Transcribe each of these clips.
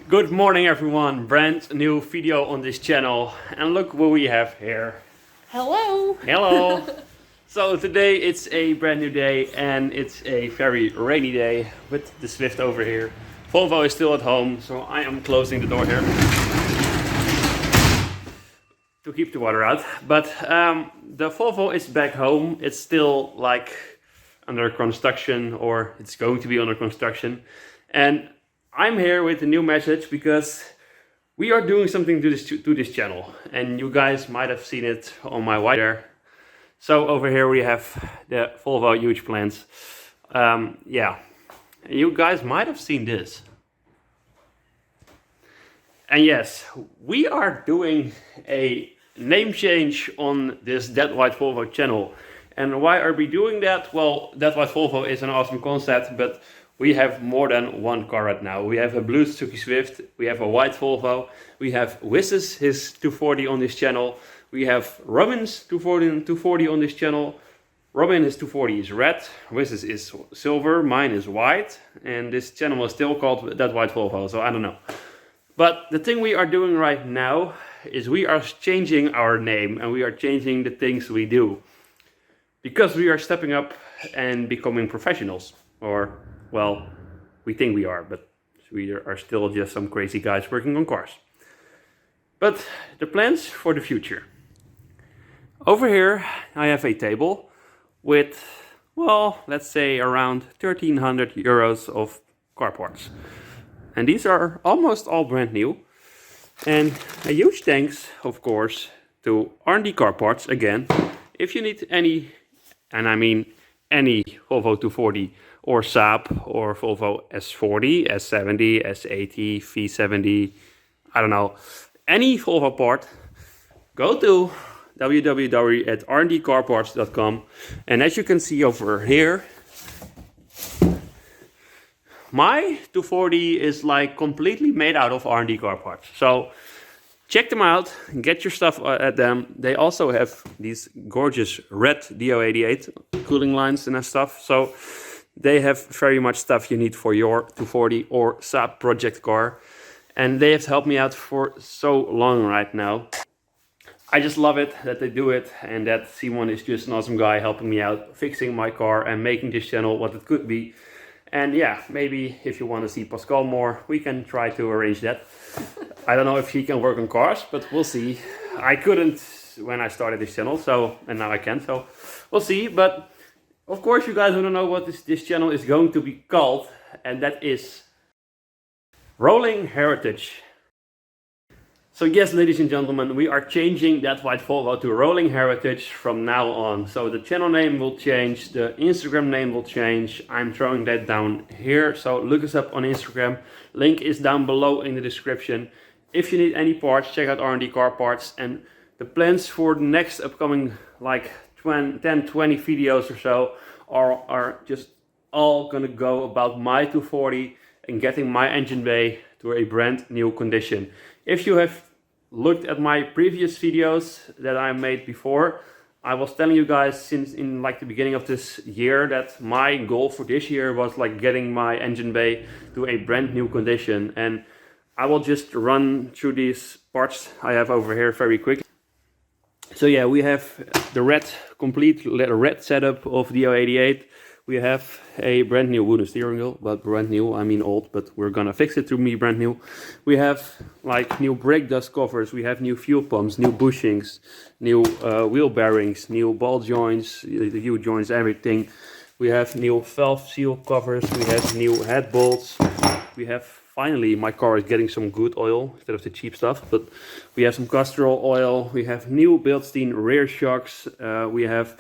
Good morning everyone, brand new video on this channel, and look what we have here. Hello! Hello! So today it's a brand new day and it's a very rainy day with the Swift over here. Volvo is still at home, so I am closing the door here to keep the water out. But the Volvo is back home. It's still like under construction, or it's going to be under construction. And I'm here with a new message because we are doing something to this channel, and you guys might have seen it on my white there. So over here we have the Volvo huge plans. Yeah, you guys might have seen this. And yes, we are doing a name change on this That White Volvo channel. And why are we doing that? Well, That White Volvo is an awesome concept, but we have more than one car right now. We have a blue Suzuki Swift, we have a white Volvo, we have Wiz's, his 240 on this channel, we have Robin's 240 on this channel. Robin, his 240 is red, Wiz's is silver, mine is white, and this channel is still called That White Volvo, so I don't know. But the thing we are doing right now is we are changing our name and we are changing the things we do. Because we are stepping up and becoming professionals. Or, well, we think we are, but we are still just some crazy guys working on cars. But the plans for the future. Over here I have a table with, well, let's say around 1,300 euros of car parts. And these are almost all brand new. And a huge thanks, of course, to R&D Car Parts again. If you need any, and I mean any Volvo 240 or Saab or Volvo S40, S70, S80, V70, I don't know, any Volvo part, go to www.rndcarparts.com, and as you can see over here, my 240 is like completely made out of R&D car parts. So check them out, get your stuff at them. They also have these gorgeous red DO88 cooling lines and stuff. So they have very much stuff you need for your 240 or Saab project car. And they have helped me out for so long right now. I just love it that they do it, and that Simon is just an awesome guy helping me out, fixing my car and making this channel what it could be. And yeah, maybe if you want to see Pascal more, we can try to arrange that. I don't know if he can work on cars, but we'll see. I couldn't when I started this channel, so, and now I can, so we'll see. But of course you guys want to know what this channel is going to be called, and that is Rolling Heritage. So yes, ladies and gentlemen, we are changing That White Volvo to Rolling Heritage from now on. So the channel name will change, the Instagram name will change. I'm throwing that down here, so look us up on Instagram. Link is down below in the description. If you need any parts, check out R&D Car Parts. And the plans for the next upcoming like 10, 20 videos or so are just all gonna go about my 240 and getting my engine bay to a brand new condition. If you have looked at my previous videos that I made before, I was telling you guys since in like the beginning of this year that my goal for this year was like getting my engine bay to a brand new condition. And I will just run through these parts I have over here very quickly. So yeah, we have the complete red setup of the 088. We have a brand new wooden steering wheel, but brand new, I mean old, but we're gonna fix it to be brand new. We have like new brake dust covers, we have new fuel pumps, new bushings, new wheel bearings, new ball joints, the U joints, everything. We have new valve seal covers, we have new head bolts. We have, finally, my car is getting some good oil instead of the cheap stuff, but we have some Castrol oil, we have new Bilstein rear shocks, we have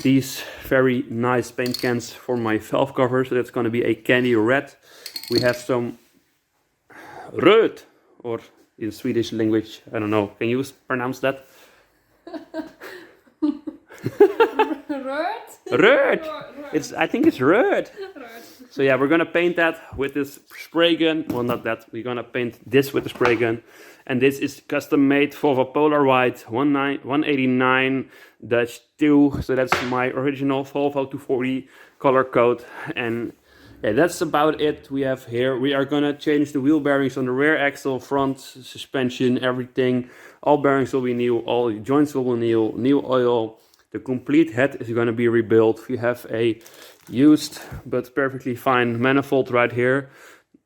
these very nice paint cans for my valve cover, so that's going to be a candy red. We have some röd, or in Swedish language, I don't know, can you pronounce that? Röd? Röd! I think it's röd. So yeah, we're gonna paint that with this spray gun. Well, not that, we're gonna paint this with the spray gun. And this is custom made Volvo Polar White 189-2. So that's my original Volvo 240 color code. And Yeah, that's about it we have here. We are gonna change the wheel bearings on the rear axle, front suspension, everything. All bearings will be new, all joints will be new oil. The complete head is gonna be rebuilt. We have a used but perfectly fine manifold right here.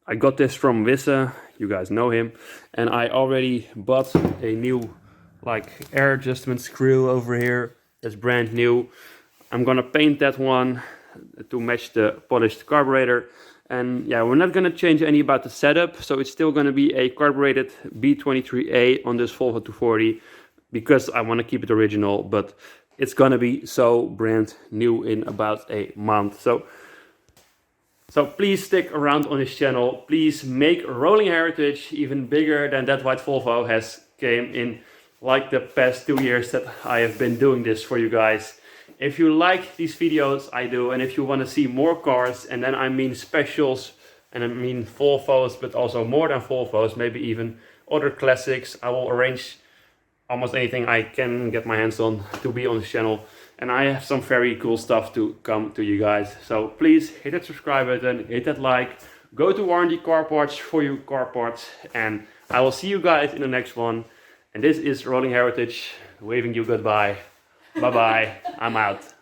I got this from Wisse, you guys know him, and I already bought a new like air adjustment screw over here. That's brand new. I'm gonna paint that one to match the polished carburetor. And yeah, we're not gonna change any about the setup, so it's still gonna be a carbureted B23A on this Volvo 240 because I want to keep it original, but it's gonna be so brand new in about a month. So please stick around on this channel. Please make Rolling Heritage even bigger than that white Volvo has came in like the past 2 years that I have been doing this for you guys. If you like these videos I do, and if you want to see more cars, and then I mean specials, and I mean Volvos, but also more than Volvos, maybe even other classics, I will arrange almost anything I can get my hands on to be on this channel. And I have some very cool stuff to come to you guys. So please hit that subscribe button, hit that like, go to R&D Car Parts for your car parts, and I will see you guys in the next one. And this is Rolling Heritage, waving you goodbye. Bye bye, I'm out.